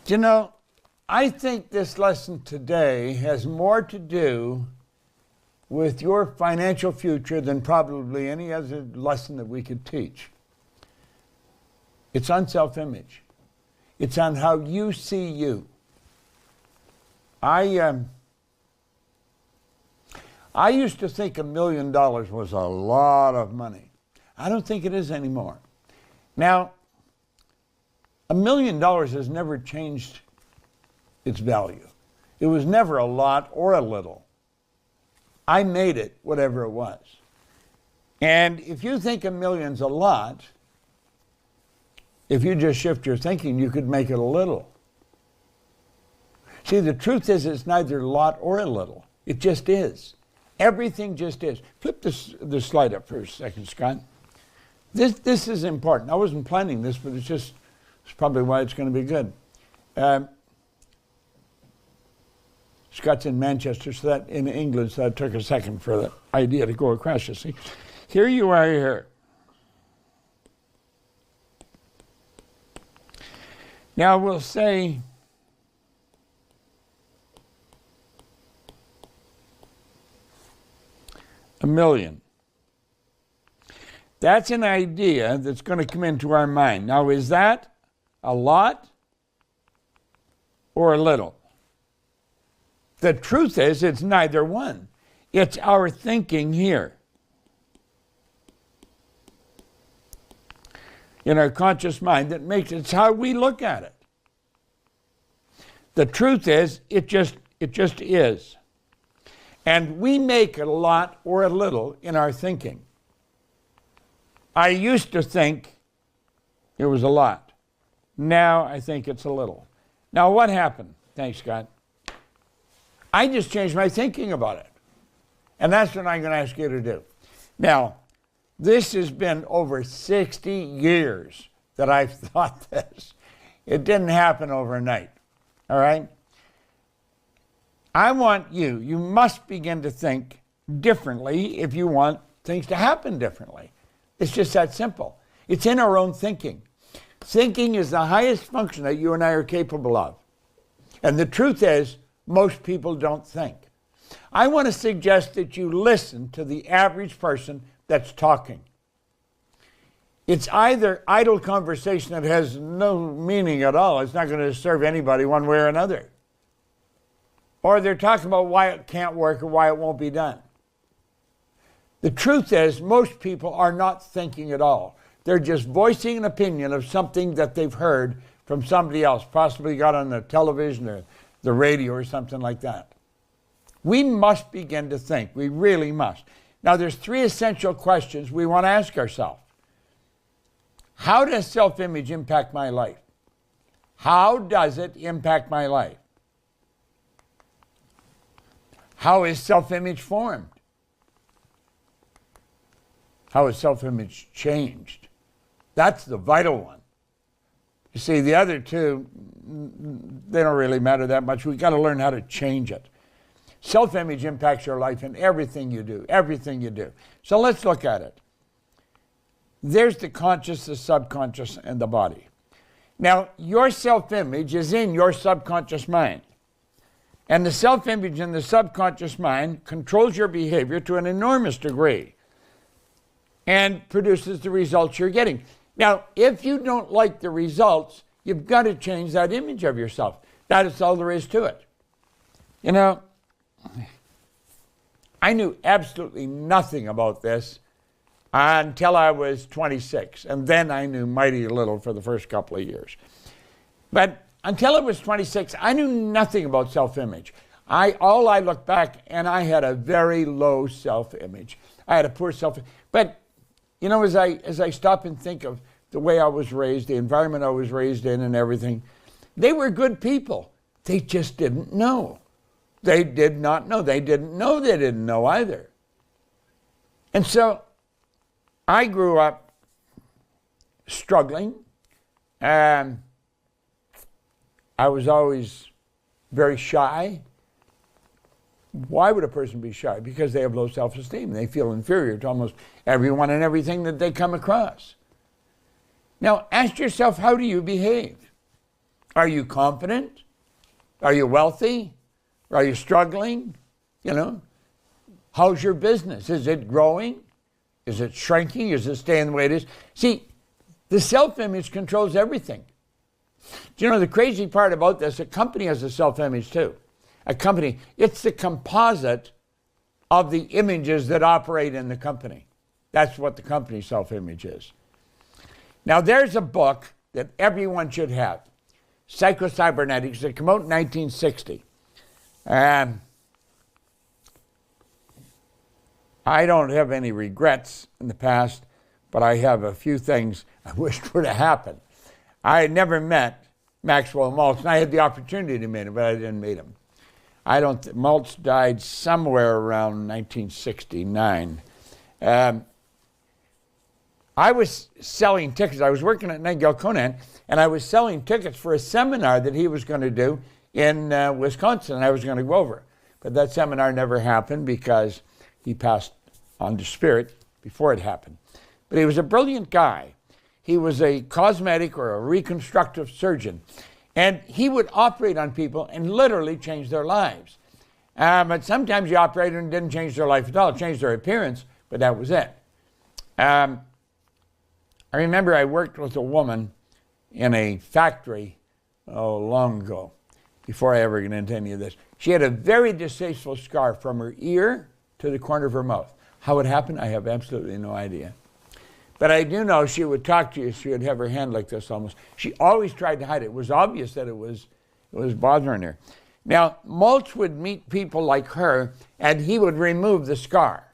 You know, I think this lesson today has more to do with your financial future than probably any other lesson that we could teach. It's on self-image. It's on how you see you. I used to think $1 million was a lot of money. I don't think it is anymore. Now, $1 million has never changed its value. It was never a lot or a little. I made it whatever it was. And if you think $1 million's a lot, if you just shift your thinking, you could make it a little. See, the truth is it's neither a lot or a little. It just is. Everything just is. Flip this slide up for a second, Scott. This is important. I wasn't planning this, but it's probably why it's going to be good. Scott's in Manchester, so that in England, so that took a second for the idea to go across, you see. Here you are here. Now we'll say $1 million. That's an idea that's going to come into our mind. Now, is that a lot or a little? The truth is, it's neither one. It's our thinking here. In our conscious mind that makes it's how we look at it. The truth is, it just is. And we make it a lot or a little in our thinking. I used to think it was a lot. Now I think it's a little. Now what happened? Thanks, Scott. I just changed my thinking about it. And that's what I'm going to ask you to do. Now, this has been over 60 years that I've thought this. It didn't happen overnight. All right? I want you must begin to think differently if you want things to happen differently. It's just that simple. It's in our own thinking. Thinking is the highest function that you and I are capable of. And the truth is, most people don't think. I want to suggest that you listen to the average person that's talking. It's either idle conversation that has no meaning at all. It's not going to serve anybody one way or another. Or they're talking about why it can't work or why it won't be done. The truth is, most people are not thinking at all. They're just voicing an opinion of something that they've heard from somebody else, possibly got on the television or the radio or something like that. We must begin to think. We really must. Now, there's 3 essential questions we want to ask ourselves. How does self-image impact my life? How does it impact my life? How is self-image formed? How is self-image changed? That's the vital one. You see, the other 2, they don't really matter that much. We've got to learn how to change it. Self-image impacts your life in everything you do, everything you do. So let's look at it. There's the conscious, the subconscious, and the body. Now, your self-image is in your subconscious mind. And the self-image in the subconscious mind controls your behavior to an enormous degree and produces the results you're getting. Now, if you don't like the results, you've got to change that image of yourself. That is all there is to it. You know, I knew absolutely nothing about this until I was 26. And then I knew mighty little for the first couple of years. But until I was 26, I knew nothing about self-image. All I look back, and I had a very low self-image. I had a poor self-image. But, you know, as I stop and think of the way I was raised, the environment I was raised in and everything, they were good people. They just didn't know. They did not know. They didn't know they didn't know either. And so I grew up struggling. I was always very shy. Why would a person be shy? Because they have low self-esteem. They feel inferior to almost everyone and everything that they come across. Now, ask yourself, how do you behave? Are you confident? Are you wealthy? Are you struggling? You know, how's your business? Is it growing? Is it shrinking? Is it staying the way it is? See, the self-image controls everything. Do you know the crazy part about this? A company has a self-image too. A company, it's the composite of the images that operate in the company. That's what the company's self-image is. Now there's a book that everyone should have. Psycho-Cybernetics. It came out in 1960. I don't have any regrets in the past, but I have a few things I wished would have happened. I had never met Maxwell Maltz, and I had the opportunity to meet him, but I didn't meet him. Maltz died somewhere around 1969. I was selling tickets. I was working at Nigel Conan, and I was selling tickets for a seminar that he was going to do in Wisconsin, and I was going to go over. But that seminar never happened because he passed on to spirit before it happened. But he was a brilliant guy. He was a cosmetic or a reconstructive surgeon, and he would operate on people and literally change their lives. But sometimes he operated and didn't change their life at all. It changed their appearance, but that was it. I remember I worked with a woman in a factory long ago, before I ever got into any of this. She had a very distasteful scar from her ear to the corner of her mouth. How it happened, I have absolutely no idea. But I do know she would talk to you, she would have her hand like this almost. She always tried to hide it. It was obvious that it was bothering her. Now, Maltz would meet people like her, and he would remove the scar.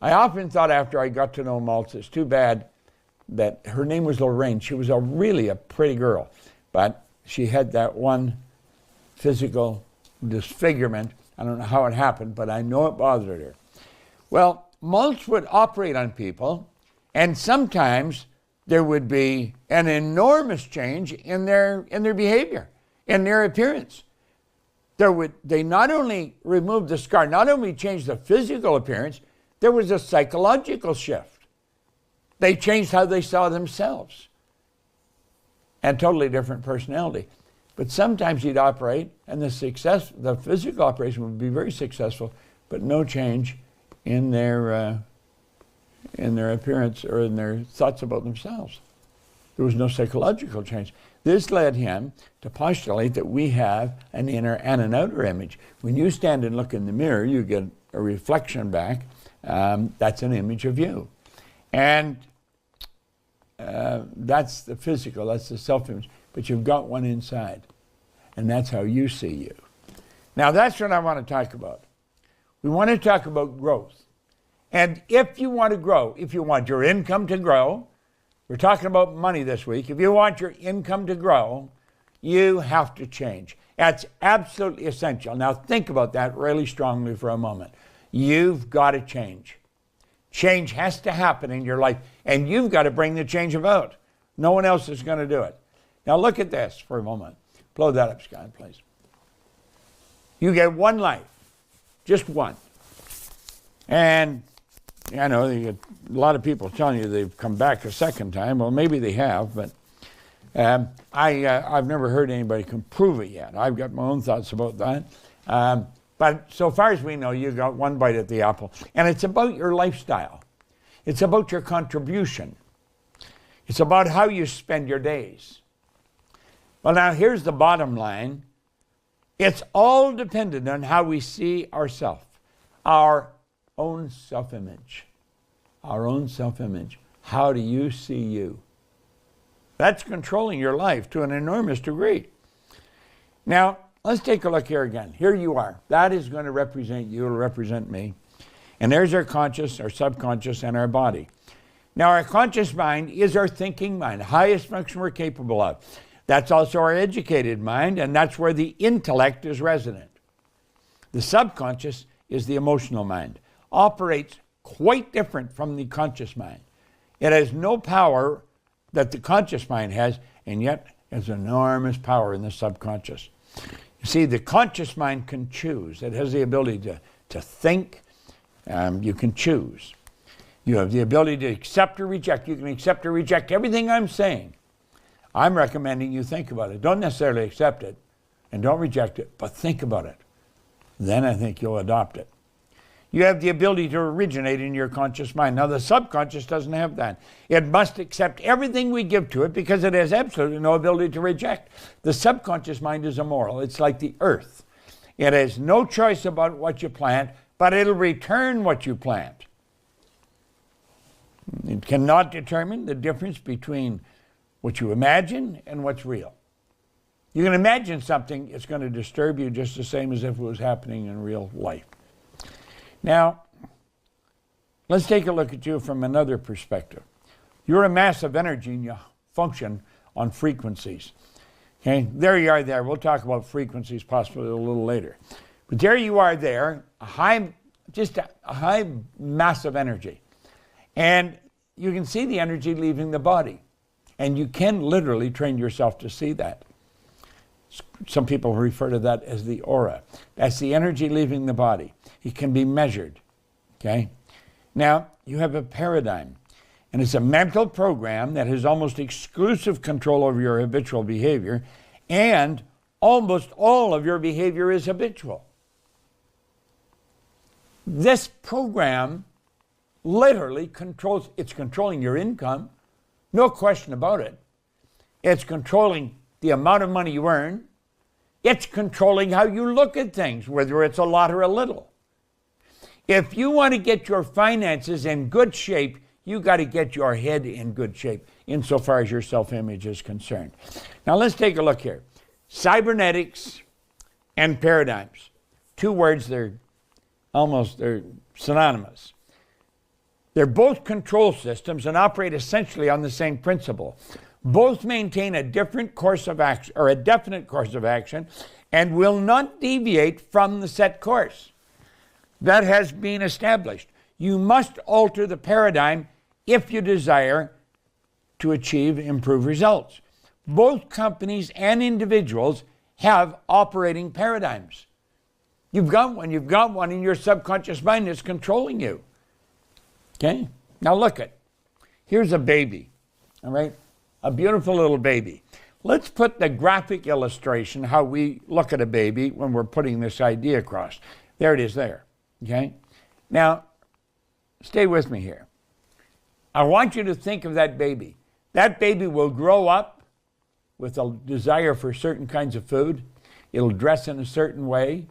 I often thought after I got to know Maltz, it's too bad that her name was Lorraine. She was really a pretty girl, but she had that one physical disfigurement. I don't know how it happened, but I know it bothered her. Well, Maltz would operate on people, and sometimes there would be an enormous change in their behavior, in their appearance. They not only removed the scar, not only changed the physical appearance, there was a psychological shift. They changed how they saw themselves, and totally different personality. But sometimes he'd operate, and the physical operation would be very successful, but no change in their appearance or in their thoughts about themselves. There was no psychological change. This led him to postulate that we have an inner and an outer image. When you stand and look in the mirror, you get a reflection back. That's an image of you. And that's the physical, that's the self-image. But you've got one inside, and that's how you see you. Now, that's what I want to talk about. We want to talk about growth. And if you want to grow, if you want your income to grow, we're talking about money this week. If you want your income to grow, you have to change. That's absolutely essential. Now, think about that really strongly for a moment. You've got to change. Change has to happen in your life, and you've got to bring the change about. No one else is going to do it. Now, look at this for a moment. Blow that up, Scott, please. You get one life, just one. And I know you get a lot of people telling you they've come back a second time. Well, maybe they have, but I've never heard anybody can prove it yet. I've got my own thoughts about that. But so far as we know, you got one bite at the apple. And it's about your lifestyle. It's about your contribution. It's about how you spend your days. Well, now here's the bottom line. It's all dependent on how we see ourselves, our own self-image. Our own self-image. How do you see you? That's controlling your life to an enormous degree. Now, let's take a look here again. Here you are. That is going to represent you, it'll represent me. And there's our conscious, our subconscious, and our body. Now, our conscious mind is our thinking mind, the highest function we're capable of. That's also our educated mind, and that's where the intellect is resident. The subconscious is the emotional mind. Operates quite different from the conscious mind. It has no power that the conscious mind has, and yet has enormous power in the subconscious. You see, the conscious mind can choose. It has the ability to think. You can choose. You have the ability to accept or reject. You can accept or reject everything I'm saying. I'm recommending you think about it. Don't necessarily accept it and don't reject it, but think about it. Then I think you'll adopt it. You have the ability to originate in your conscious mind. Now, the subconscious doesn't have that. It must accept everything we give to it because it has absolutely no ability to reject. The subconscious mind is immoral. It's like the earth. It has no choice about what you plant, but it'll return what you plant. It cannot determine the difference between what you imagine and what's real. You can imagine something, it's going to disturb you just the same as if it was happening in real life. Now, let's take a look at you from another perspective. You're a mass of energy and you function on frequencies. Okay, there you are there. We'll talk about frequencies possibly a little later. But there you are there, just a high mass of energy. And you can see the energy leaving the body. And you can literally train yourself to see that. Some people refer to that as the aura. That's the energy leaving the body. It can be measured. Okay? Now, you have a paradigm. And it's a mental program that has almost exclusive control over your habitual behavior. And almost all of your behavior is habitual. This program literally it's controlling your income. No question about it. It's controlling the amount of money you earn. It's controlling how you look at things, whether it's a lot or a little. If you want to get your finances in good shape, you got to get your head in good shape insofar as your self-image is concerned. Now let's take a look here. Cybernetics and paradigms. Two words, they're synonymous. They're both control systems and operate essentially on the same principle. Both maintain a different course of action, or a definite course of action, and will not deviate from the set course. That has been established. You must alter the paradigm if you desire to achieve improved results. Both companies and individuals have operating paradigms. You've got one in your subconscious mind that's controlling you. Okay? Now look at, here's a baby, all right? A beautiful little baby. Let's put the graphic illustration, how we look at a baby when we're putting this idea across. There it is there, okay? Now, stay with me here. I want you to think of that baby. That baby will grow up with a desire for certain kinds of food. It'll dress in a certain way,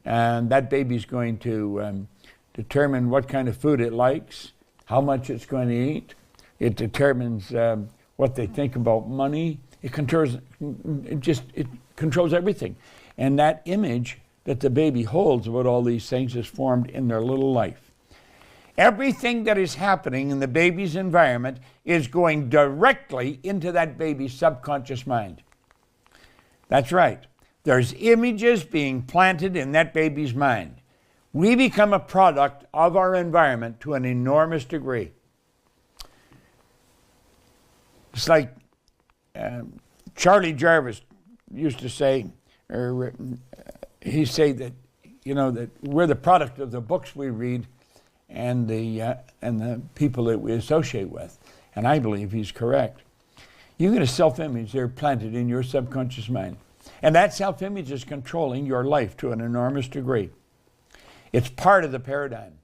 and that baby's going to determine what kind of food it likes, how much it's going to eat. It determines what they think about money. It controls everything. And that image that the baby holds about all these things is formed in their little life. Everything that is happening in the baby's environment is going directly into that baby's subconscious mind. That's right. There's images being planted in that baby's mind. We become a product of our environment to an enormous degree. It's like Charlie Jarvis used to say, or he said that, that we're the product of the books we read and the people that we associate with. And I believe he's correct. You get a self-image there planted in your subconscious mind. And that self-image is controlling your life to an enormous degree. It's part of the paradigm.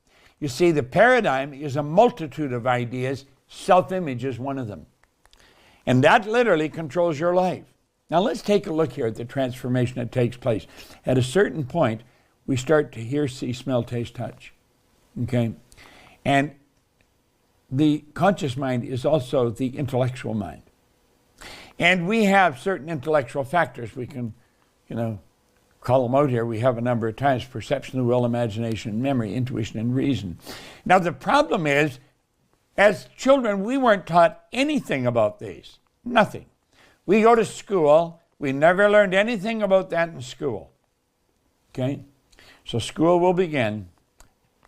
You see, the paradigm is a multitude of ideas. Self-image is one of them. And that literally controls your life. Now let's take a look here at the transformation that takes place. At a certain point, we start to hear, see, smell, taste, touch. Okay? And the conscious mind is also the intellectual mind. And we have certain intellectual factors. We can, call them out here. We have a number of times: perception, the will, imagination, memory, intuition, and reason. Now the problem is, as children, we weren't taught anything about these. Nothing. We go to school. We never learned anything about that in school. Okay? So school will begin,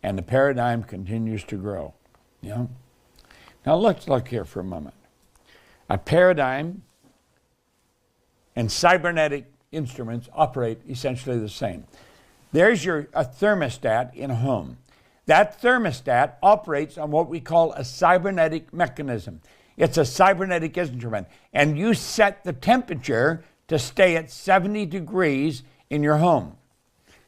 and the paradigm continues to grow. Yeah? Now let's look here for a moment. A paradigm and cybernetic instruments operate essentially the same. There's a thermostat in a home. That thermostat operates on what we call a cybernetic mechanism. It's a cybernetic instrument. And you set the temperature to stay at 70 degrees in your home.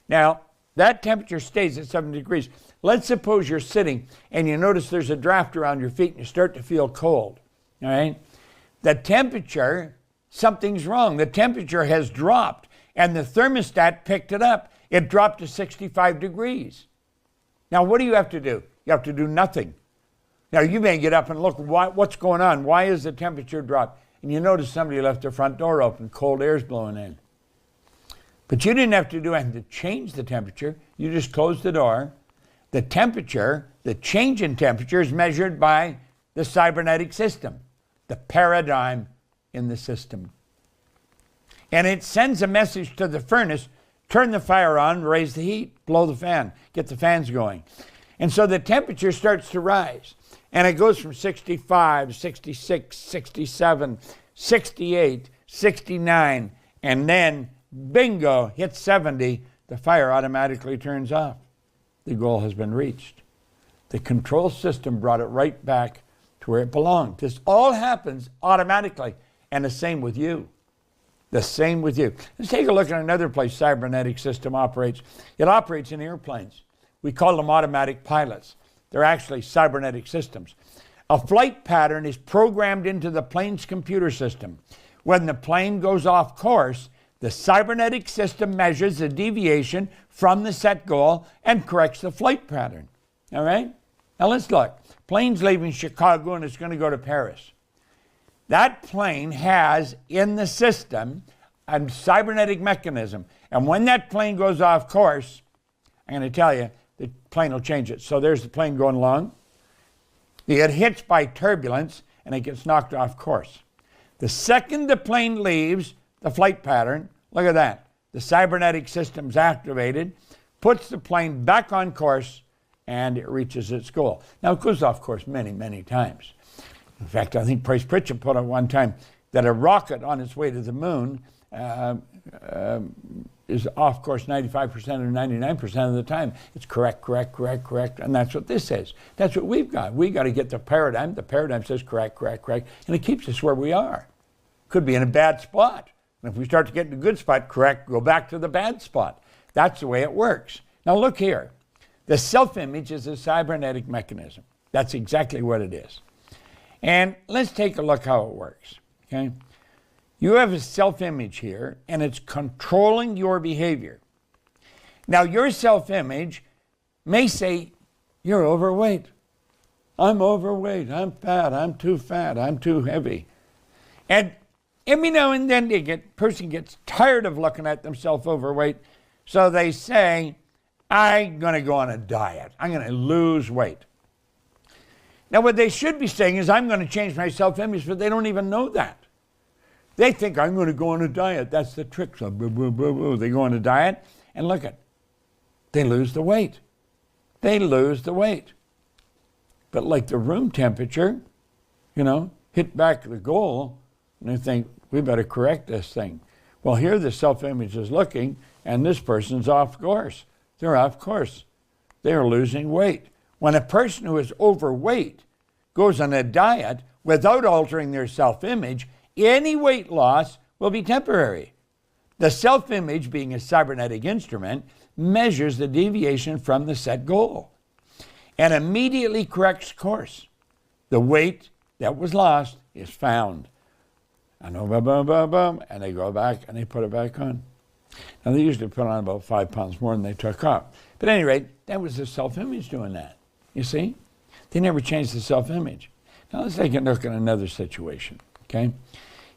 Now, that temperature stays at 70 degrees. Let's suppose you're sitting and you notice there's a draft around your feet and you start to feel cold. All right? The temperature, something's wrong. The temperature has dropped and the thermostat picked it up. It dropped to 65 degrees. Now, what do you have to do? You have to do nothing. Now, you may get up and look, what's going on? Why is the temperature dropped? And you notice somebody left their front door open, cold air's blowing in. But you didn't have to do anything to change the temperature. You just closed the door. The temperature, the change in temperature is measured by the cybernetic system, the paradigm in the system. And it sends a message to the furnace, turn the fire on, raise the heat, blow the fan, get the fans going. And so the temperature starts to rise. And it goes from 65, 66, 67, 68, 69, and then bingo, hits 70, the fire automatically turns off. The goal has been reached. The control system brought it right back to where it belonged. This all happens automatically, and the same with you. The same with you. Let's take a look at another place cybernetic system operates. It operates in airplanes. We call them automatic pilots. They're actually cybernetic systems. A flight pattern is programmed into the plane's computer system. When the plane goes off course, the cybernetic system measures the deviation from the set goal and corrects the flight pattern. All right? Now let's look. Plane's leaving Chicago and it's going to go to Paris. That plane has in the system a cybernetic mechanism. And when that plane goes off course, I'm going to tell you, the plane will change it. So there's the plane going along. It gets hit by turbulence and it gets knocked off course. The second the plane leaves the flight pattern, look at that. The cybernetic system's activated, puts the plane back on course, and it reaches its goal. Now, it goes off course many, many times. In fact, I think Price Pritchett put on one time that a rocket on its way to the moon is off course 95% or 99% of the time. It's correct, and that's what this says. That's what we've got. We got to get the paradigm. The paradigm says correct, and it keeps us where we are. Could be in a bad spot. And if we start to get in a good spot, correct, go back to the bad spot. That's the way it works. Now look here. The self-image is a cybernetic mechanism. That's exactly what it is. And let's take a look how it works. Okay? You have a self-image here, and it's controlling your behavior. Now, your self-image may say, you're overweight. I'm overweight. I'm fat. I'm too heavy. And every now and then the person gets tired of looking at themselves overweight, so they say, I'm going to go on a diet. I'm going to lose weight. Now, what they should be saying is, I'm going to change my self-image, but they don't even know that. They think, I'm going to go on a diet. That's the trick. So they go on a diet, and look at, they lose the weight. They lose the weight. But like the room temperature, hit back the goal, and they think, we better correct this thing. Well, here the self-image is looking, and this person's off course. They're off course. They're losing weight. When a person who is overweight goes on a diet without altering their self-image, any weight loss will be temporary. The self-image, being a cybernetic instrument, measures the deviation from the set goal and immediately corrects course. The weight that was lost is found. And and they go back and they put it back on. Now, they usually put on about 5 pounds more than they took off. But at any rate, that was the self-image doing that. You see? They never changed the self-image. Now, let's take a look at another situation, okay?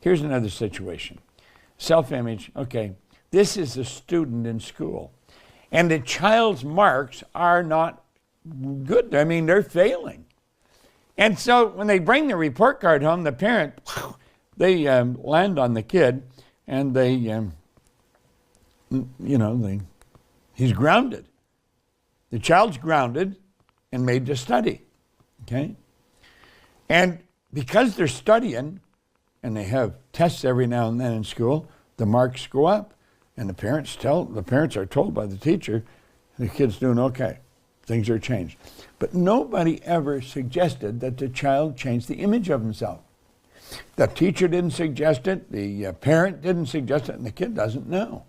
Here's another situation. Self-image, okay. This is a student in school. And the child's marks are not good. I mean, they're failing. And so when they bring the report card home, the parent, they land on the kid, and he's grounded. The child's grounded and made to study, okay? And because they're studying, and they have tests every now and then in school, the marks go up. And the parents are told by the teacher, the kid's doing okay. Things are changed. But nobody ever suggested that the child change the image of himself. The teacher didn't suggest it, the parent didn't suggest it, and the kid doesn't know.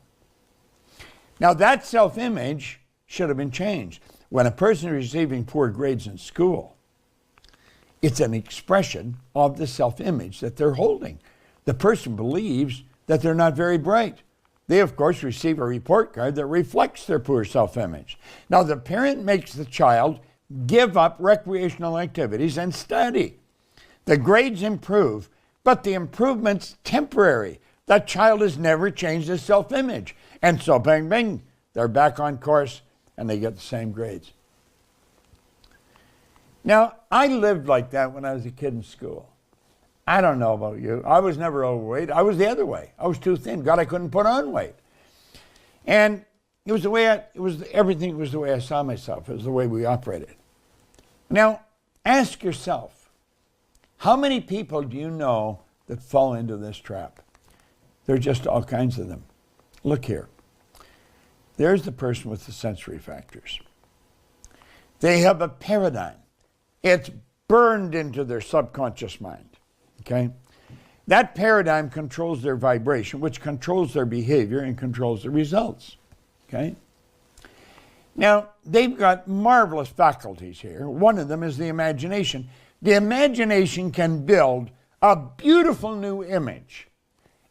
Now that self-image should have been changed. When a person is receiving poor grades in school, it's an expression of the self-image that they're holding. The person believes that they're not very bright. They, of course, receive a report card that reflects their poor self-image. Now, the parent makes the child give up recreational activities and study. The grades improve, but the improvement's temporary. That child has never changed his self-image. And so, bang, bang, they're back on course and they get the same grades. Now, I lived like that when I was a kid in school. I don't know about you. I was never overweight. I was the other way. I was too thin. God, I couldn't put on weight. And it was the way everything was the way I saw myself. It was the way we operated. Now, ask yourself, how many people do you know that fall into this trap? There are just all kinds of them. Look here. There's the person with the sensory factors. They have a paradigm. It's burned into their subconscious mind. Okay? That paradigm controls their vibration, which controls their behavior and controls the results. Okay? Now, they've got marvelous faculties here. One of them is the imagination. The imagination can build a beautiful new image.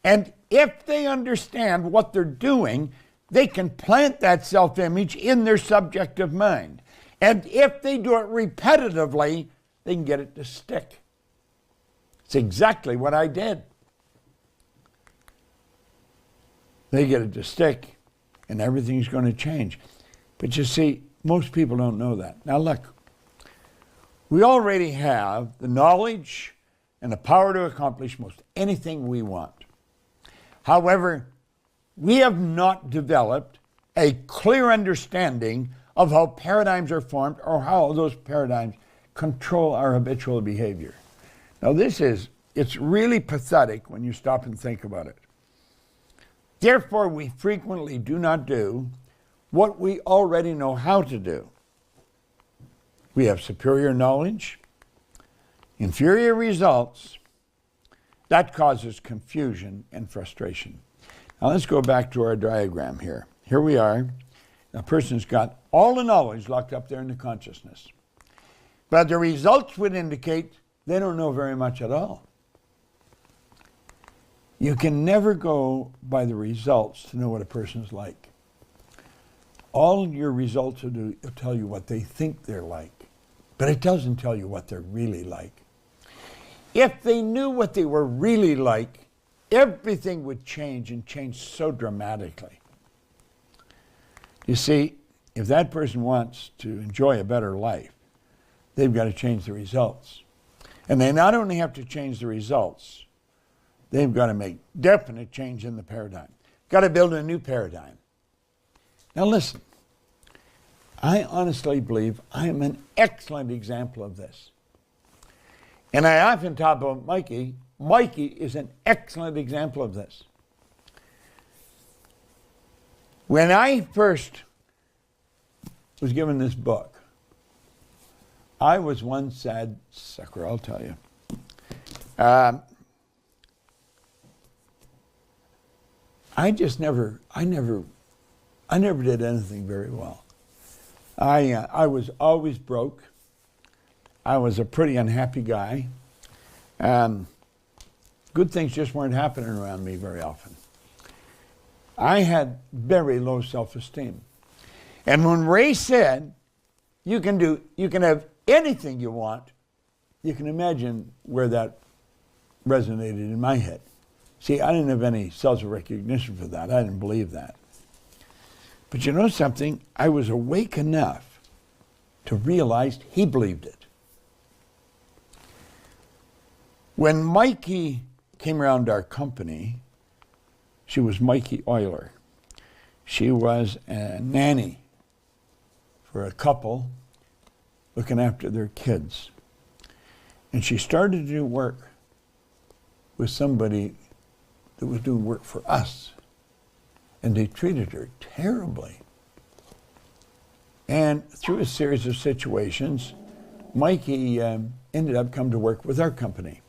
And if they understand what they're doing, they can plant that self-image in their subjective mind. And if they do it repetitively, they can get it to stick. It's exactly what I did. They get it to stick, and everything's going to change. But you see, most people don't know that. Now look, we already have the knowledge and the power to accomplish most anything we want. However, we have not developed a clear understanding of how paradigms are formed or how those paradigms control our habitual behavior. Now it's really pathetic when you stop and think about it. Therefore, we frequently do not do what we already know how to do. We have superior knowledge, inferior results. That causes confusion and frustration. Now let's go back to our diagram here. Here we are. A person's got all the knowledge locked up there in the consciousness. But the results would indicate they don't know very much at all. You can never go by the results to know what a person's like. All your results will tell you what they think they're like, but it doesn't tell you what they're really like. If they knew what they were really like, everything would change and change so dramatically. You see, if that person wants to enjoy a better life, they've got to change the results. And they not only have to change the results, they've got to make definite change in the paradigm. Got to build a new paradigm. Now listen, I honestly believe I am an excellent example of this. And I often talk about Mikey. Mikey is an excellent example of this. When I first was given this book, I was one sad sucker, I'll tell you. I never did anything very well. I was always broke. I was a pretty unhappy guy. Good things just weren't happening around me very often. I had very low self-esteem. And when Ray said, you can have anything you want, you can imagine where that resonated in my head. See, I didn't have any self-recognition for that. I didn't believe that. But you know something? I was awake enough to realize he believed it. When Mikey came around our company, she was Mikey Euler. She was a nanny for a couple looking after their kids. And she started to do work with somebody that was doing work for us. And they treated her terribly. And through a series of situations, Mikey ended up coming to work with our company.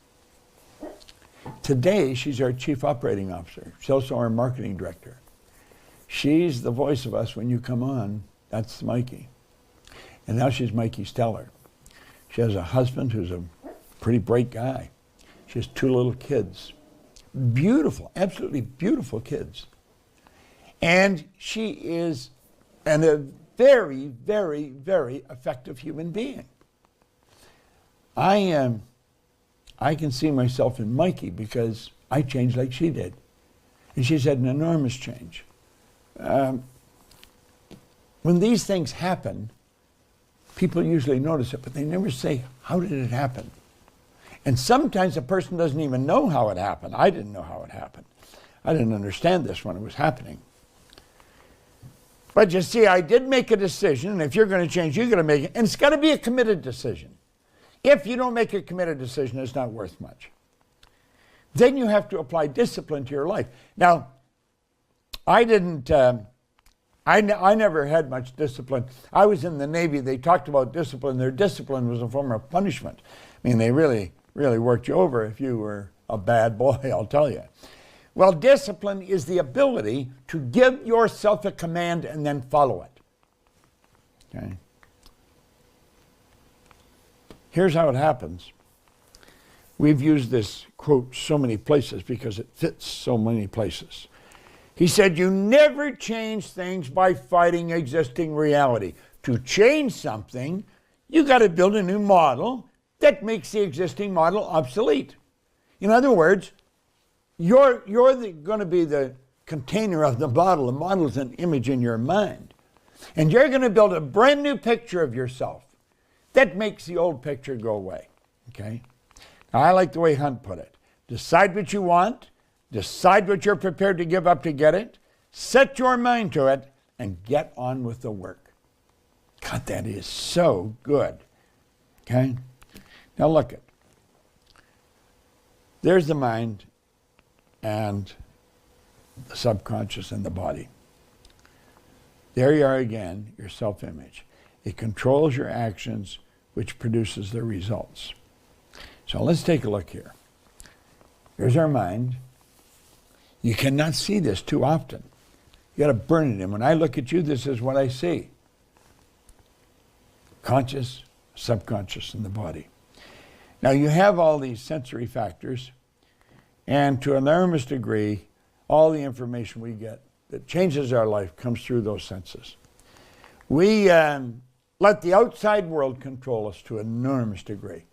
Today, she's our chief operating officer. She's also our marketing director. She's the voice of us when you come on. That's Mikey. And now she's Mikey Stellar. She has a husband who's a pretty bright guy. She has 2 little kids. Beautiful, absolutely beautiful kids. And she is a very, very, very effective human being. I can see myself in Mikey because I changed like she did. And she's had an enormous change. When these things happen, people usually notice it, but they never say, how did it happen? And sometimes a person doesn't even know how it happened. I didn't know how it happened. I didn't understand this when it was happening. But you see, I did make a decision, and if you're going to change, you're going to make it. And it's got to be a committed decision. If you don't make a committed decision, it's not worth much. Then you have to apply discipline to your life. Now, I didn't, I never had much discipline. I was in the Navy. They talked about discipline. Their discipline was a form of punishment. I mean, they really worked you over if you were a bad boy, I'll tell you. Well, discipline is the ability to give yourself a command and then follow it. Okay? Here's how it happens. We've used this quote so many places because it fits so many places. He said, you never change things by fighting existing reality. To change something, you got to build a new model that makes the existing model obsolete. In other words, you're going to be the container of the model. The model is an image in your mind. And you're going to build a brand new picture of yourself that makes the old picture go away. Okay? Now, I like the way Hunt put it. Decide what you want. Decide what you're prepared to give up to get it. Set your mind to it and get on with the work. God, that is so good. Okay? Now look it. There's the mind and the subconscious and the body. There you are again, your self-image. It controls your actions, which produces the results. So let's take a look here. Here's our mind. You cannot see this too often. You got to burn it in. When I look at you, this is what I see. Conscious, subconscious, and the body. Now you have all these sensory factors, and to an enormous degree, all the information we get that changes our life comes through those senses. We let the outside world control us to an enormous degree.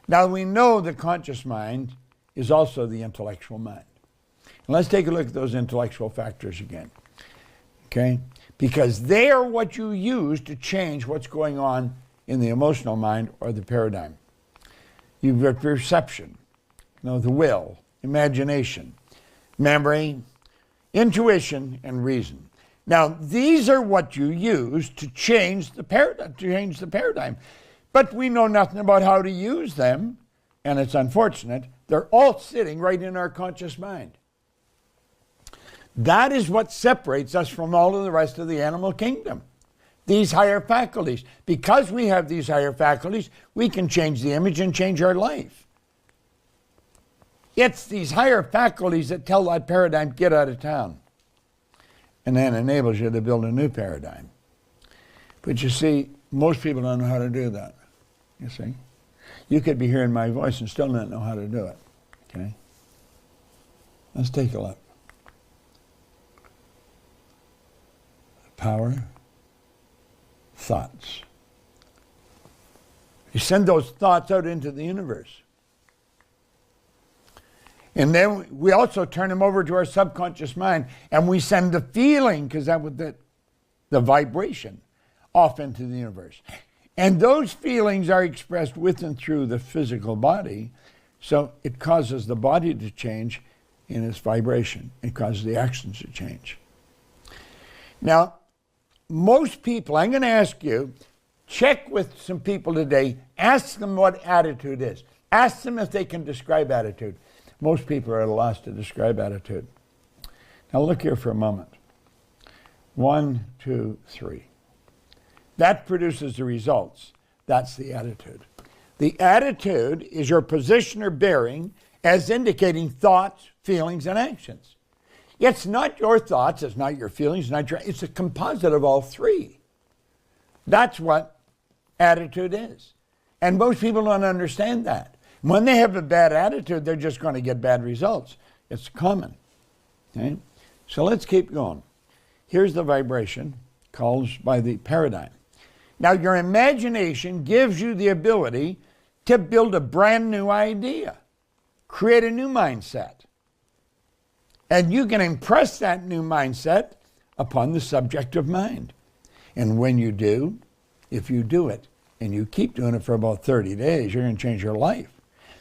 Now we know the conscious mind is also the intellectual mind. And let's take a look at those intellectual factors again. Okay? Because they are what you use to change what's going on in the emotional mind or the paradigm. You've got perception, the will, imagination, memory, intuition, and reason. Now, these are what you use to change the paradigm. But we know nothing about how to use them, and it's unfortunate. They're all sitting right in our conscious mind. That is what separates us from all of the rest of the animal kingdom. These higher faculties. Because we have these higher faculties, we can change the image and change our life. It's these higher faculties that tell that paradigm, get out of town. And then enables you to build a new paradigm. But you see, most people don't know how to do that. You see? You could be hearing my voice and still not know how to do it. Okay? Let's take a look. Power, thoughts. You send those thoughts out into the universe. And then we also turn them over to our subconscious mind, and we send the feeling, because that was the vibration, off into the universe. And those feelings are expressed with and through the physical body, so it causes the body to change in its vibration. It causes the actions to change. Now, most people, I'm going to ask you, check with some people today, ask them what attitude is. Ask them if they can describe attitude. Most people are at a loss to describe attitude. Now look here for a moment. 1, 2, 3. That produces the results. That's the attitude. The attitude is your position or bearing as indicating thoughts, feelings, and actions. It's not your thoughts, it's not your feelings, it's a composite of all three. That's what attitude is. And most people don't understand that. When they have a bad attitude, they're just going to get bad results. It's common. Okay? So let's keep going. Here's the vibration caused by the paradigm. Now, your imagination gives you the ability to build a brand new idea, create a new mindset. And you can impress that new mindset upon the subjective mind. And when you do, if you do it, and you keep doing it for about 30 days, you're going to change your life.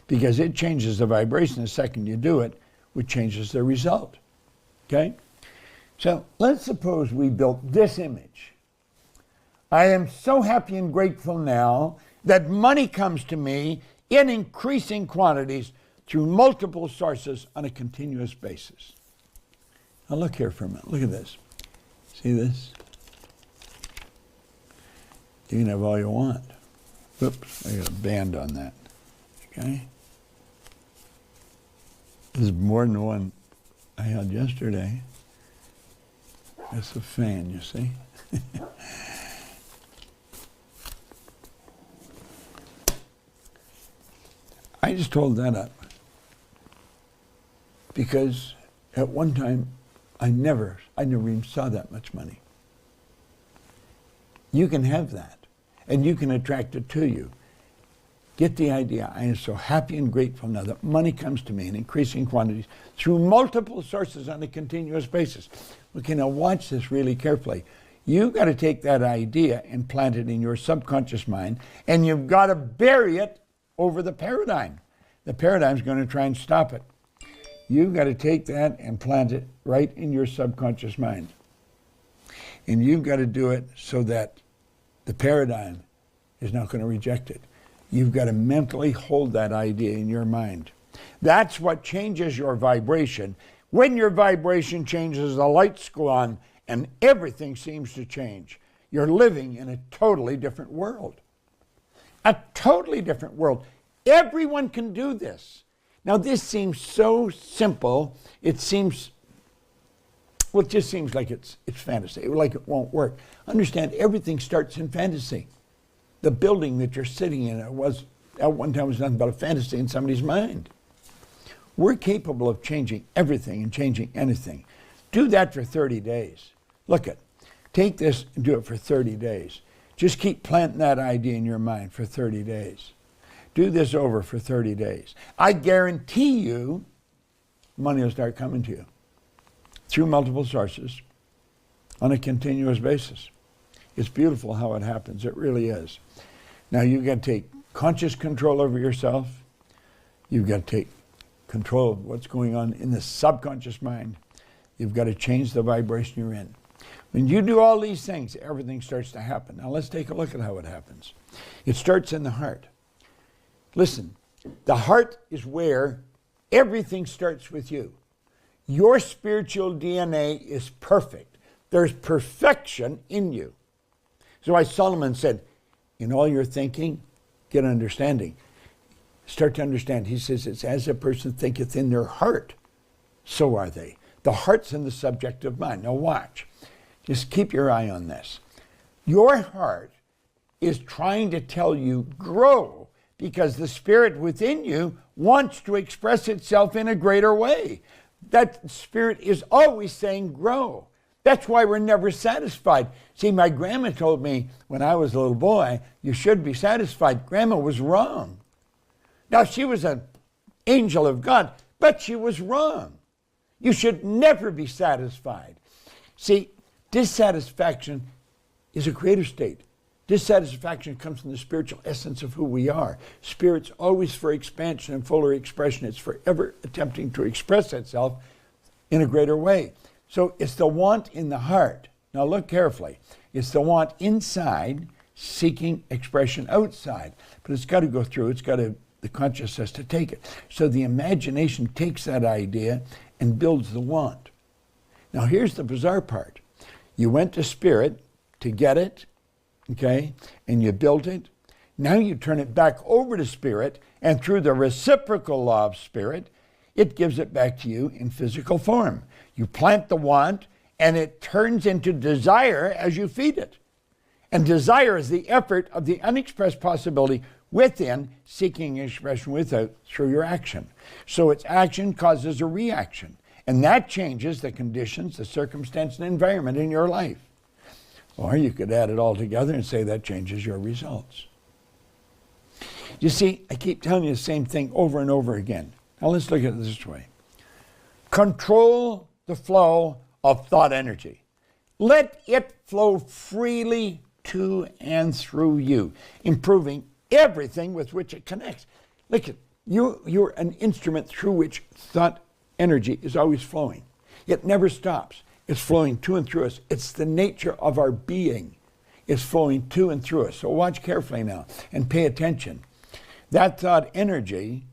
Because it changes the vibration the second you do it, which changes the result. Okay? So let's suppose we built this image. I am so happy and grateful now that money comes to me in increasing quantities through multiple sources on a continuous basis. Now look here for a minute. Look at this. See this? You can have all you want. Oops, I got a band on that. Okay? This is more than the one I had yesterday. That's a fan, you see? I just hold that up because at one time I never even saw that much money. You can have that, and you can attract it to you. Get the idea. I am so happy and grateful now that money comes to me in increasing quantities through multiple sources on a continuous basis. Okay, now watch this really carefully. You've got to take that idea and plant it in your subconscious mind, and you've got to bury it over the paradigm. The paradigm's going to try and stop it. You've got to take that and plant it right in your subconscious mind. And you've got to do it so that the paradigm is not going to reject it. You've got to mentally hold that idea in your mind. That's what changes your vibration. When your vibration changes, the lights go on and everything seems to change. You're living in a totally different world. A totally different world. Everyone can do this. Now this seems so simple. It seems, well, it just seems like it's fantasy, like it won't work. Understand, everything starts in fantasy. The building that you're sitting in was, at one time, was nothing but a fantasy in somebody's mind. We're capable of changing everything and changing anything. Do that for 30 days. Look at, take this and do it for 30 days. Just keep planting that idea in your mind for 30 days. Do this over for 30 days. I guarantee you money will start coming to you through multiple sources on a continuous basis. It's beautiful how it happens. It really is. Now you've got to take conscious control over yourself. You've got to take control of what's going on in the subconscious mind. You've got to change the vibration you're in. When you do all these things, everything starts to happen. Now let's take a look at how it happens. It starts in the heart. Listen, the heart is where everything starts with you. Your spiritual DNA is perfect. There's perfection in you. So why Solomon said, in all your thinking, get understanding. Start to understand. He says, it's as a person thinketh in their heart, so are they. The heart's in the subjective mind. Now watch. Just keep your eye on this. Your heart is trying to tell you, grow, because the spirit within you wants to express itself in a greater way. That spirit is always saying, grow. That's why we're never satisfied. See, my grandma told me when I was a little boy, you should be satisfied. Grandma was wrong. Now, she was an angel of God, but she was wrong. You should never be satisfied. See, dissatisfaction is a creative state. Dissatisfaction comes from the spiritual essence of who we are. Spirit's always for expansion and fuller expression. It's forever attempting to express itself in a greater way. So it's the want in the heart. Now look carefully. It's the want inside seeking expression outside. But it's got to go through. It's got to, the consciousness to take it. So the imagination takes that idea and builds the want. Now here's the bizarre part. You went to spirit to get it, okay, and you built it. Now you turn it back over to spirit, and through the reciprocal law of spirit, it gives it back to you in physical form. You plant the want, and it turns into desire as you feed it. And desire is the effort of the unexpressed possibility within, seeking expression without through your action. So its action causes a reaction, and that changes the conditions, the circumstance, and environment in your life. Or you could add it all together and say that changes your results. You see, I keep telling you the same thing over and over again. Now let's look at it this way. Control the flow of thought energy. Let it flow freely to and through you, improving everything with which it connects. Look at you're an instrument through which thought energy is always flowing. It never stops. It's flowing to and through us. It's the nature of our being. It's flowing to and through us. So watch carefully now and pay attention. That thought energy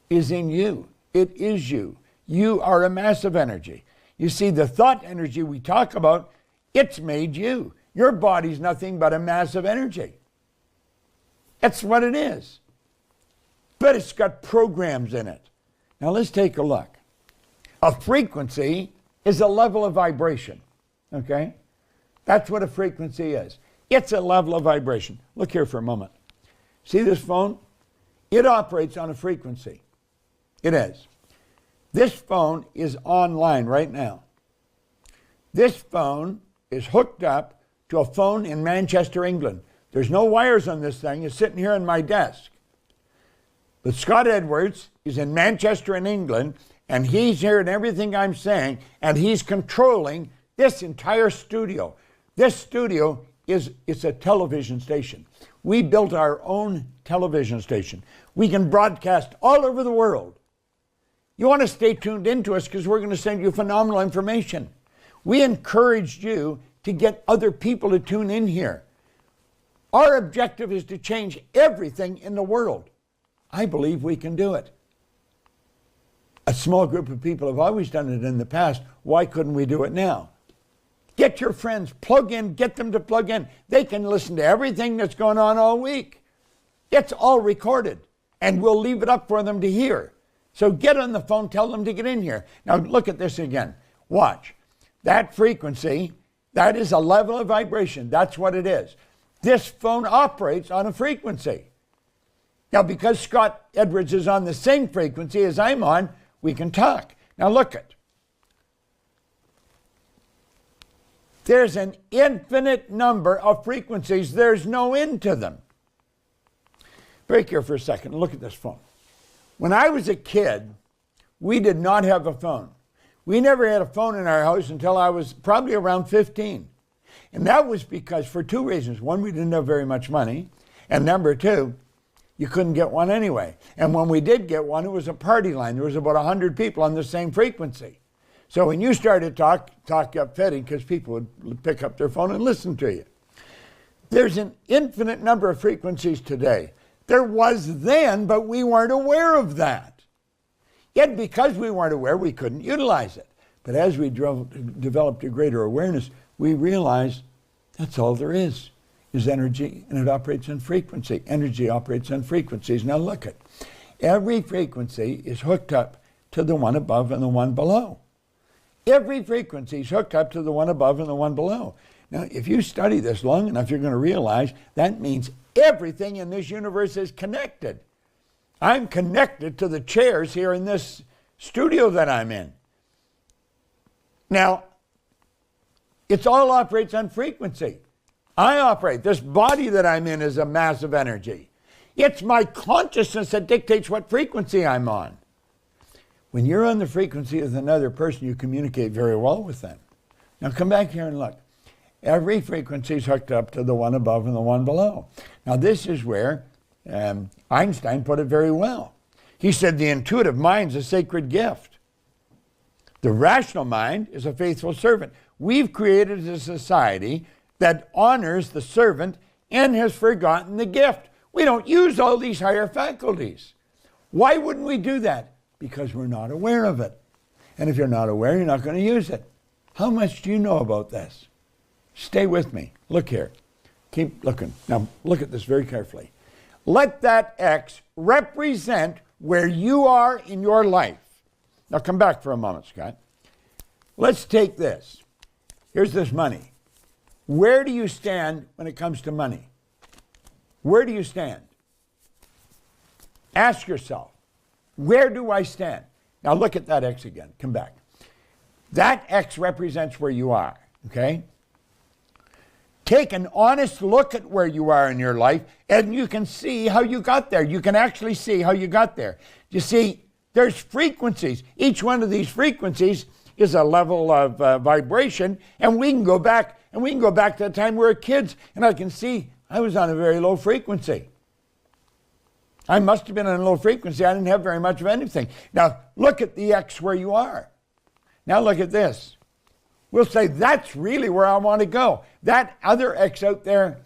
is in you. It is you. You are a massive energy. You see, the thought energy we talk about, it's made you. Your body's nothing but a massive energy. That's what it is. But it's got programs in it. Now let's take a look. A frequency is a level of vibration. Okay? That's what a frequency is. It's a level of vibration. Look here for a moment. See this phone? It operates on a frequency. It is. This phone is online right now. This phone is hooked up to a phone in Manchester, England. There's no wires on this thing. It's sitting here on my desk. But Scott Edwards is in Manchester in England, and he's hearing everything I'm saying, and he's controlling this entire studio. This studio it's a television station. We built our own television station. We can broadcast all over the world. You want to stay tuned into us because we're going to send you phenomenal information. We encouraged you to get other people to tune in here. Our objective is to change everything in the world. I believe we can do it. A small group of people have always done it in the past. Why couldn't we do it now? Get your friends, plug in, get them to plug in. They can listen to everything that's going on all week. It's all recorded, and we'll leave it up for them to hear. So get on the phone, tell them to get in here. Now look at this again. Watch. That frequency, that is a level of vibration. That's what it is. This phone operates on a frequency. Now because Scott Edwards is on the same frequency as I'm on, we can talk. Now look at. There's an infinite number of frequencies. There's no end to them. Break here for a second and look at this phone. When I was a kid, we did not have a phone. We never had a phone in our house until I was probably around 15. And that was because for two reasons. One, we didn't have very much money. And number two, you couldn't get one anyway. And when we did get one, it was a party line. There was about 100 people on the same frequency. So when you started talk got fitting because people would pick up their phone and listen to you. There's an infinite number of frequencies today. There was then, but we weren't aware of that. Yet because we weren't aware, we couldn't utilize it. But as we developed a greater awareness, we realized that's all there is energy, and it operates on frequency. Energy operates on frequencies. Now look at every frequency is hooked up to the one above and the one below. Every frequency is hooked up to the one above and the one below. Now, if you study this long enough, you're going to realize that means everything in this universe is connected. I'm connected to the chairs here in this studio that I'm in. Now, it all operates on frequency. I operate. This body that I'm in is a massive energy. It's my consciousness that dictates what frequency I'm on. When you're on the frequency with another person, you communicate very well with them. Now come back here and look. Every frequency is hooked up to the one above and the one below. Now this is where Einstein put it very well. He said the intuitive mind is a sacred gift. The rational mind is a faithful servant. We've created a society that honors the servant and has forgotten the gift. We don't use all these higher faculties. Why wouldn't we do that? Because we're not aware of it. And if you're not aware, you're not going to use it. How much do you know about this? Stay with me. Look here. Keep looking. Now, look at this very carefully. Let that X represent where you are in your life. Now come back for a moment, Scott. Let's take this. Here's this money. Where do you stand when it comes to money? Where do you stand? Ask yourself, where do I stand? Now look at that X again. Come back. That X represents where you are, okay? Take an honest look at where you are in your life, and you can see how you got there. You can actually see how you got there. You see, there's frequencies. Each one of these frequencies is a level of vibration, and we can go back to the time we were kids, and I can see I was on a very low frequency. I must have been on a low frequency. I didn't have very much of anything. Now, look at the X where you are. Now look at this. We'll say that's really where I want to go. That other X out there,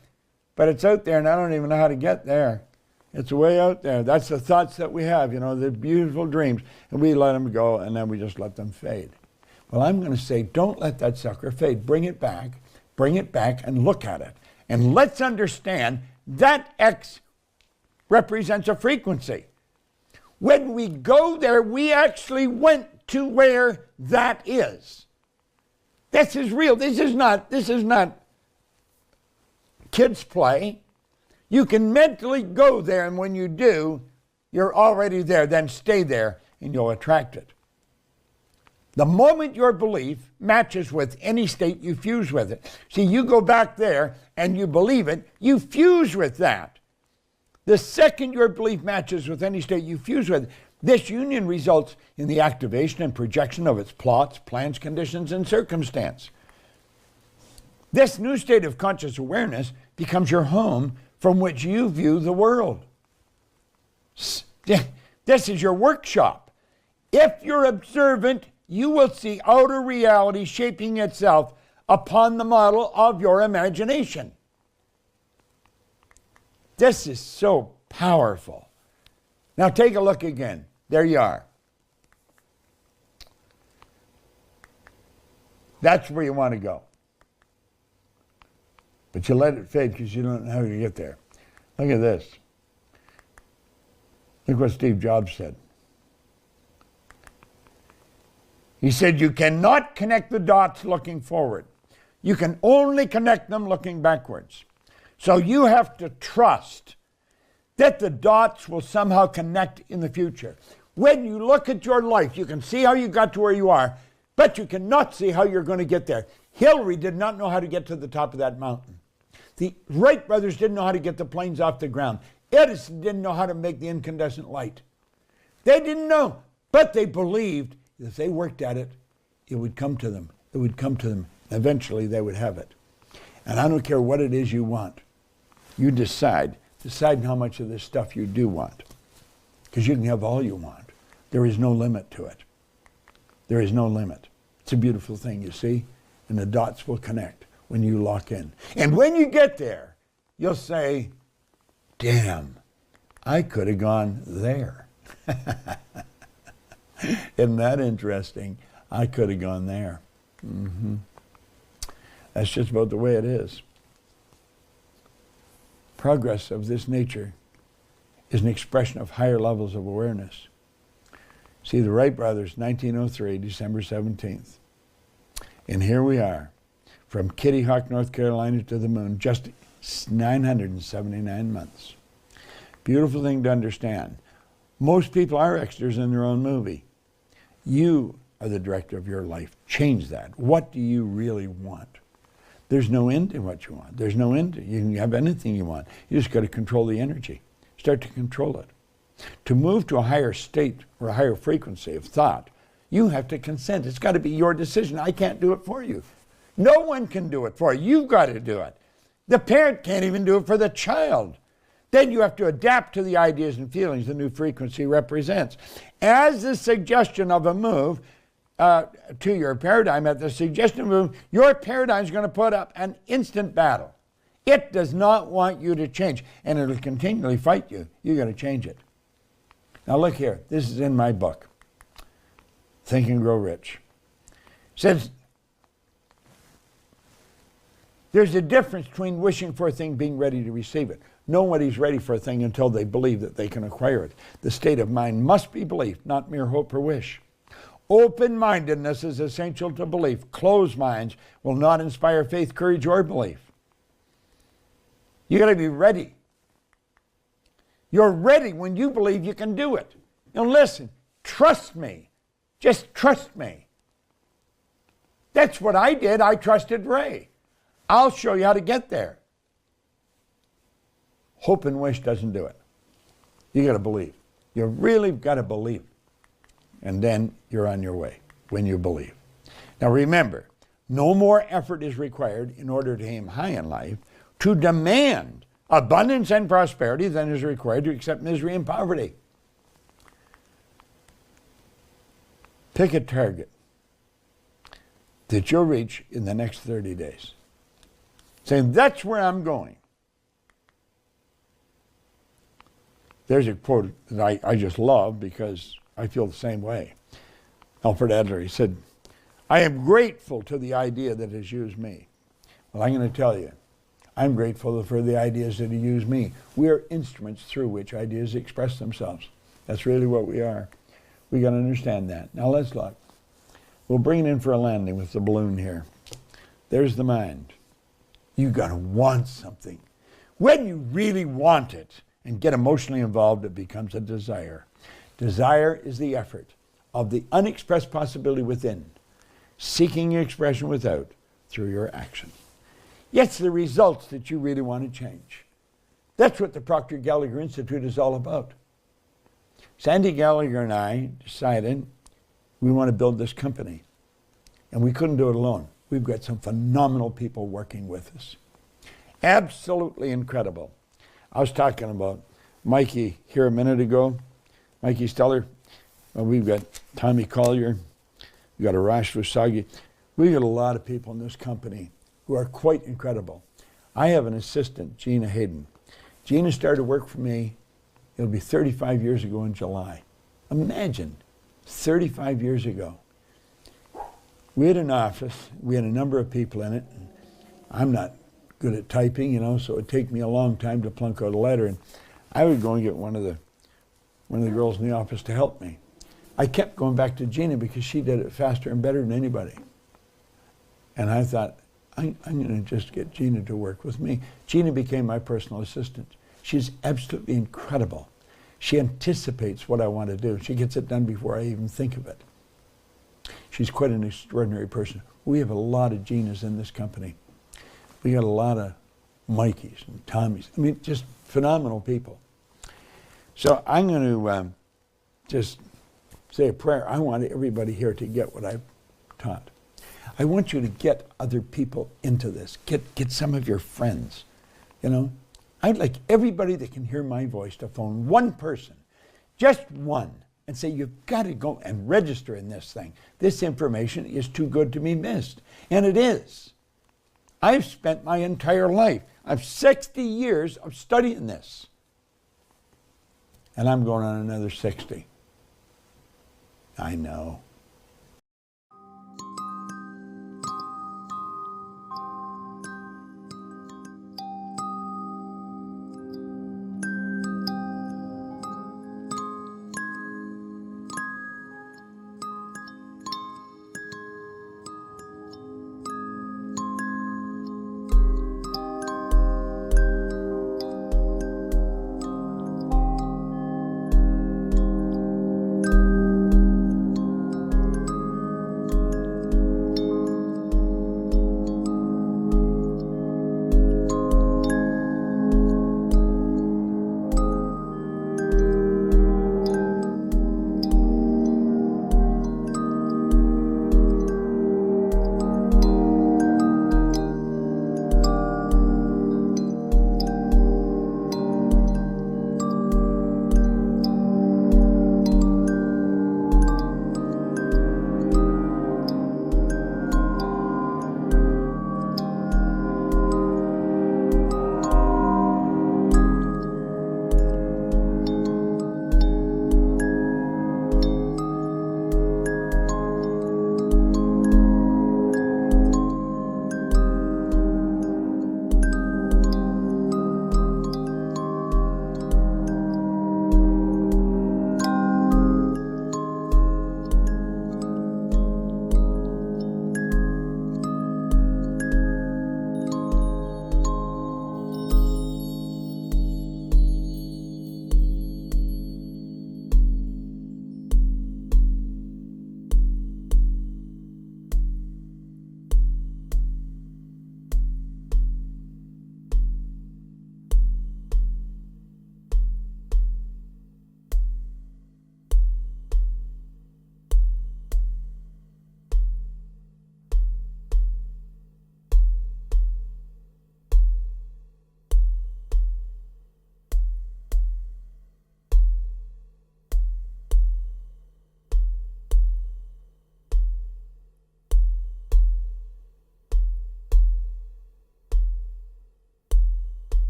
but it's out there and I don't even know how to get there. It's way out there. That's the thoughts that we have, the beautiful dreams. And we let them go and then we just let them fade. Well, I'm going to say, don't let that sucker fade. Bring it back and look at it. And let's understand that X represents a frequency. When we go there, we actually went to where that is. This is real. This is not kids' play. You can mentally go there, and when you do, you're already there. Then stay there, and you'll attract it. The moment your belief matches with any state, you fuse with it. See, you go back there, and you believe it, you fuse with that. The second your belief matches with any state, you fuse with it. This union results in the activation and projection of its plots, plans, conditions, and circumstance. This new state of conscious awareness becomes your home from which you view the world. This is your workshop. If you're observant, you will see outer reality shaping itself upon the model of your imagination. This is so powerful. Now take a look again. There you are. That's where you want to go. But you let it fade because you don't know how to get there. Look at this. Look what Steve Jobs said. He said, you cannot connect the dots looking forward. You can only connect them looking backwards. So you have to trust that the dots will somehow connect in the future. When you look at your life, you can see how you got to where you are, but you cannot see how you're going to get there. Hillary did not know how to get to the top of that mountain. The Wright brothers didn't know how to get the planes off the ground. Edison didn't know how to make the incandescent light. They didn't know, but they believed if they worked at it, it would come to them. It would come to them. Eventually, they would have it. And I don't care what it is you want. You decide how much of this stuff you do want. Because you can have all you want. There is no limit to it. There is no limit. It's a beautiful thing, you see? And the dots will connect when you lock in. And when you get there, you'll say, damn, I could have gone there. Isn't that interesting? I could have gone there. Mm-hmm. That's just about the way it is. Progress of this nature is an expression of higher levels of awareness. See, the Wright brothers, 1903, December 17th. And here we are, from Kitty Hawk, North Carolina to the moon, just 979 months. Beautiful thing to understand. Most people are extras in their own movie. You are the director of your life. Change that. What do you really want? There's no end to what you want. There's no end to, you can have anything you want. You just got to control the energy. Start to control it. To move to a higher state or a higher frequency of thought, you have to consent. It's got to be your decision. I can't do it for you. No one can do it for you. You've got to do it. The parent can't even do it for the child. Then you have to adapt to the ideas and feelings the new frequency represents. As the suggestion of a move to your paradigm, at the suggestion of a move, your paradigm is going to put up an instant battle. It does not want you to change, and it'll continually fight you. You've got to change it. Now look here. This is in my book, Think and Grow Rich. It says, there's a difference between wishing for a thing, being ready to receive it. Nobody's ready for a thing until they believe that they can acquire it. The state of mind must be belief, not mere hope or wish. Open-mindedness is essential to belief. Closed minds will not inspire faith, courage, or belief. You got to be ready. You're ready when you believe you can do it. Now listen, trust me. Just trust me. That's what I did. I trusted Ray. I'll show you how to get there. Hope and wish doesn't do it. You got to believe. You really got to believe. And then you're on your way when you believe. Now remember, no more effort is required in order to aim high in life, to demand abundance and prosperity than is required to accept misery and poverty. Pick a target that you'll reach in the next 30 days. Saying, that's where I'm going. There's a quote that I just love because I feel the same way. Alfred Adler, he said, I am grateful to the idea that has used me. Well, I'm going to tell you, I'm grateful for the ideas that have used me. We are instruments through which ideas express themselves. That's really what we are. We got to understand that. Now let's look. We'll bring it in for a landing with the balloon here. There's the mind. You got to want something. When you really want it and get emotionally involved, it becomes a desire. Desire is the effort of the unexpressed possibility within, seeking expression without through your action. It's the results that you really want to change. That's what the Proctor Gallagher Institute is all about. Sandy Gallagher and I decided we want to build this company. And we couldn't do it alone. We've got some phenomenal people working with us. Absolutely incredible. I was talking about Mikey here a minute ago. Mikey Steller. We've got Tommy Collier. We've got Arash Vasagi. We've got a lot of people in this company who are quite incredible. I have an assistant, Gina Hayden. Gina started work for me, it'll be 35 years ago in July. Imagine, 35 years ago. We had an office, we had a number of people in it. I'm not good at typing, so it'd take me a long time to plunk out a letter. And I would go and get one of the girls in the office to help me. I kept going back to Gina because she did it faster and better than anybody. And I thought, I'm going to just get Gina to work with me. Gina became my personal assistant. She's absolutely incredible. She anticipates what I want to do. She gets it done before I even think of it. She's quite an extraordinary person. We have a lot of Ginas in this company. We got a lot of Mikeys and Tommies. I mean, just phenomenal people. So I'm going to just say a prayer. I want everybody here to get what I've taught. I want you to get other people into this. Get some of your friends. I'd like everybody that can hear my voice to phone one person, just one, and say, you've got to go and register in this thing. This information is too good to be missed. And it is. I've spent my entire life. I've 60 years of studying this. And I'm going on another 60. I know.